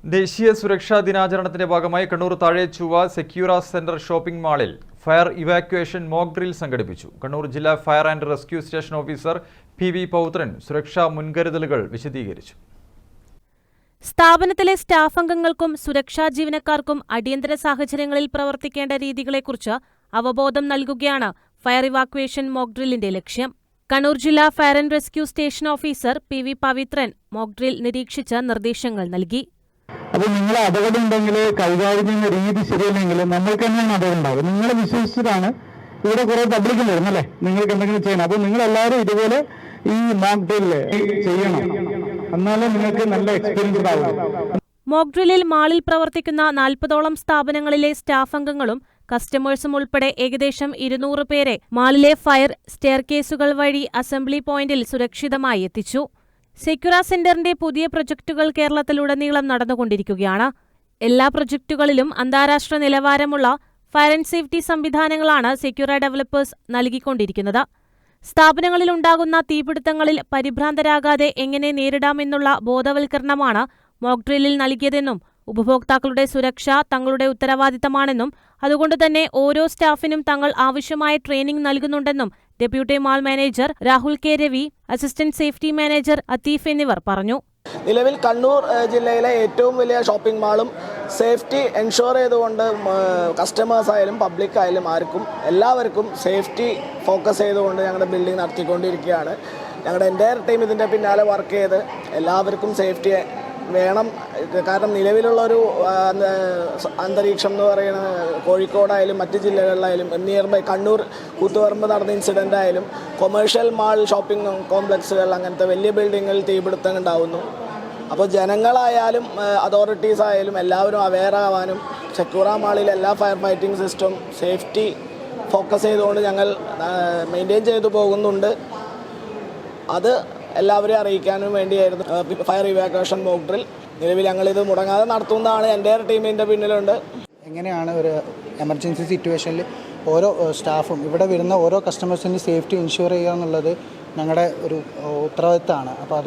ദേശീയ സുരക്ഷാ ദിനാചരണത്തിന്റെ ഭാഗമായി Kannur Thazhechovva Secura centre shopping മാളിൽ ഫയർ ഇവാക്യുവേഷൻ മോക്ക് ഡ്രിൽ സംഘടിപ്പിച്ചു. കണ്ണൂർ ജില്ലാ fire and rescue station officer P പൗത്രൻ സുരക്ഷാ മുൻകരുതലുകൾ വിശദീകരിച്ചു. സ്ഥാപനത്തിലെ സ്റ്റാഫ് അംഗങ്ങൾക്കും സുരക്ഷാ ജീവനക്കാർക്കും അടിയന്തര സാഹചര്യങ്ങളിൽ പ്രവർത്തിക്കേണ്ട രീതികളെക്കുറിച്ച് അവബോധം നൽകുകയാണ് ഫയർ ഇവാക്യുവേഷൻ മോക്ക് ഡ്രില്ലിന്റെ ലക്ഷ്യം. കണ്ണൂർ ജില്ലാ fire and rescue station officer P Pavithran mock drill നിരീക്ഷിച്ച് നിർദ്ദേശങ്ങൾ നൽകി. അപ്പോൾ നിങ്ങൾ അപകടം ഉണ്ടെങ്കിൽ കൈകാര്യം ചെയ്യുന്ന രീതി ശരിയല്ലെങ്കിൽ നമ്മൾക്ക് തന്നെയാണ് അപകടം ഉണ്ടാവും. നിങ്ങളെ വിശ്വസിച്ചിട്ടാണ് ഇവിടെ കുറെ പബ്ലിക്കും വരുന്നല്ലേ നിങ്ങൾക്ക് എന്തെങ്കിലും ചെയ്യണം. അപ്പോൾ നിങ്ങളെല്ലാവരും ഇതുപോലെ ഈ മോക്ക് ഡ്രില്ല് ചെയ്യണം, എന്നാലേ നിങ്ങൾക്ക് നല്ല എക്സ്പീരിയൻസ് ഉണ്ടാവും. മോക്ക് ഡ്രില്ലിൽ മാളിൽ പ്രവർത്തിക്കുന്ന 40ഓളം സ്ഥാപനങ്ങളിലെ സ്റ്റാഫ് അംഗങ്ങളും കസ്റ്റമേഴ്സും ഉൾപ്പെടെ ഏകദേശം 200 പേരെ മാളിലെ ഫയർ സ്റ്റെയർകേസുകൾ വഴി അസംബ്ലി പോയിന്റിൽ സുരക്ഷിതമായി എത്തിച്ചു. സെക്യൂറ സെന്ററിന്റെ പുതിയ പ്രൊജക്ടുകൾ കേരളത്തിലുടനീളം നടന്നുകൊണ്ടിരിക്കുകയാണ്. എല്ലാ പ്രൊജക്ടുകളിലും അന്താരാഷ്ട്ര നിലവാരമുള്ള ഫയർ ആൻഡ് സേഫ്റ്റി സംവിധാനങ്ങളാണ് സെക്യൂറ ഡെവലപ്പേഴ്സ് നൽകിക്കൊണ്ടിരിക്കുന്നത്. സ്ഥാപനങ്ങളിലുണ്ടാകുന്ന തീപിടുത്തങ്ങളിൽ പരിഭ്രാന്തരാകാതെ എങ്ങനെ നേരിടാമെന്നുള്ള ബോധവൽക്കരണമാണ് മോക്ക് ഡ്രില്ലിൽ നൽകിയതെന്നും ഉപഭോക്താക്കളുടെ സുരക്ഷ തങ്ങളുടെ ഉത്തരവാദിത്തമാണെന്നും അതുകൊണ്ടുതന്നെ ഓരോ സ്റ്റാഫിനും തങ്ങൾ ആവശ്യമായ ട്രെയിനിംഗ് നൽകുന്നുണ്ടെന്നും deputy mall manager Rahul K Ravi, assistant safety manager Atheef എന്നിവർ പറഞ്ഞു. നിലവിൽ കണ്ണൂർ ജില്ലയിലെ ഏറ്റവും വലിയ ഷോപ്പിംഗ് മാളും സേഫ്റ്റി എൻഷുർ ചെയ്തുകൊണ്ട് കസ്റ്റമേഴ്സ് ആയാലും പബ്ലിക് ആയാലും എല്ലാവർക്കും സേഫ്റ്റി ഫോക്കസ് ചെയ്തുകൊണ്ട് ഞങ്ങളുടെ ബിൽഡിംഗ് നടത്തിക്കൊണ്ടിരിക്കുകയാണ്. ഞങ്ങളുടെ എൻ്റയർ ടീം ഇതിൻ്റെ പിന്നാലെ വർക്ക് ചെയ്ത് എല്ലാവർക്കും സേഫ്റ്റി വേണം. കാരണം നിലവിലുള്ളൊരു അന്തരീക്ഷം എന്ന് പറയുന്നത് കോഴിക്കോടായാലും മറ്റ് ജില്ലകളിലായാലും നിയർ ബൈ കണ്ണൂർ കൂത്തുപറമ്പ് നടന്ന ഇൻസിഡൻ്റ് ആയാലും കൊമേഴ്ഷ്യൽ മാൾ ഷോപ്പിംഗ് കോംപ്ലക്സുകൾ അങ്ങനത്തെ വലിയ ബിൽഡിങ്ങുകളിൽ തീപിടുത്തം ഉണ്ടാവുന്നു. അപ്പോൾ ജനങ്ങളായാലും അതോറിറ്റീസ് ആയാലും എല്ലാവരും അവെയർ ആവാനും സെക്യൂറ മാളിൽ എല്ലാ fire fighting system safety focus ചെയ്തുകൊണ്ട് ഞങ്ങൾ മെയിൻറ്റെയിൻ ചെയ്തു പോകുന്നുണ്ട്. അത് എല്ലാവരെയും അറിയിക്കാനും വേണ്ടിയായിരുന്നു ഫയർ ഇവാക്യുവേഷൻ മോക്ക് ഡ്രിൽ. നിലവിൽ ഞങ്ങളിത് മുടങ്ങാതെ നടത്തുന്നതാണ്. എൻ്റെ ടീമിൻ്റെ പിന്നിലുണ്ട്. എങ്ങനെയാണ് ഒരു എമർജൻസി സിറ്റുവേഷനിൽ ഓരോ സ്റ്റാഫും ഇവിടെ വരുന്ന ഓരോ കസ്റ്റമേഴ്സിൻ്റെ സേഫ്റ്റി ഇൻഷുർ ചെയ്യുക എന്നുള്ളത് ഞങ്ങളുടെ ഒരു ഉത്തരവാദിത്തമാണ്. അപ്പോൾ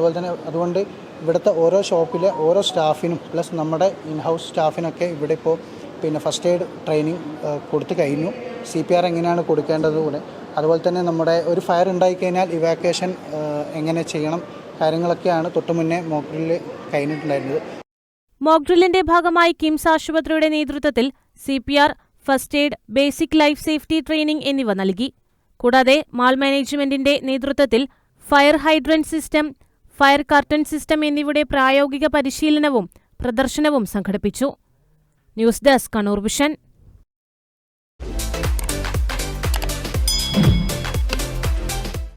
അതുകൊണ്ട് ഇവിടുത്തെ ഓരോ ഷോപ്പിലെ ഓരോ സ്റ്റാഫിനും പ്ലസ് നമ്മുടെ ഇൻഹൗസ് സ്റ്റാഫിനൊക്കെ ഇവിടെ ഇപ്പോൾ ഫസ്റ്റ് എയ്ഡ് ട്രെയിനിങ് കൊടുത്തു കഴിഞ്ഞു. CPR എങ്ങനെയാണ് കൊടുക്കേണ്ടത് കൂടെ, അതുപോലെ തന്നെ നമ്മുടെ ഒരു ഫയർ ഉണ്ടായിക്കഴിഞ്ഞാൽ ഇവാക്യുവേഷൻ എങ്ങനെ ചെയ്യണം കാര്യങ്ങളൊക്കെയാണ് തൊട്ടു മുന്നേ മോക്ക് ഡ്രില്ല് കഴിഞ്ഞിട്ടുണ്ടായിരുന്നത്. മോക്ക് ഡ്രില്ലിന്റെ ഭാഗമായി കിംസ് ആശുപത്രിയുടെ നേതൃത്വത്തിൽ CPR, first aid, basic life safety training എന്നിവ നൽകി. കൂടാതെ മാൾ മാനേജ്മെന്റിന്റെ നേതൃത്വത്തിൽ fire hydrant system, fire curtain system എന്നിവയുടെ പ്രായോഗിക പരിശീലനവും പ്രദർശനവും സംഘടിപ്പിച്ചു. News desk, Kannur vision.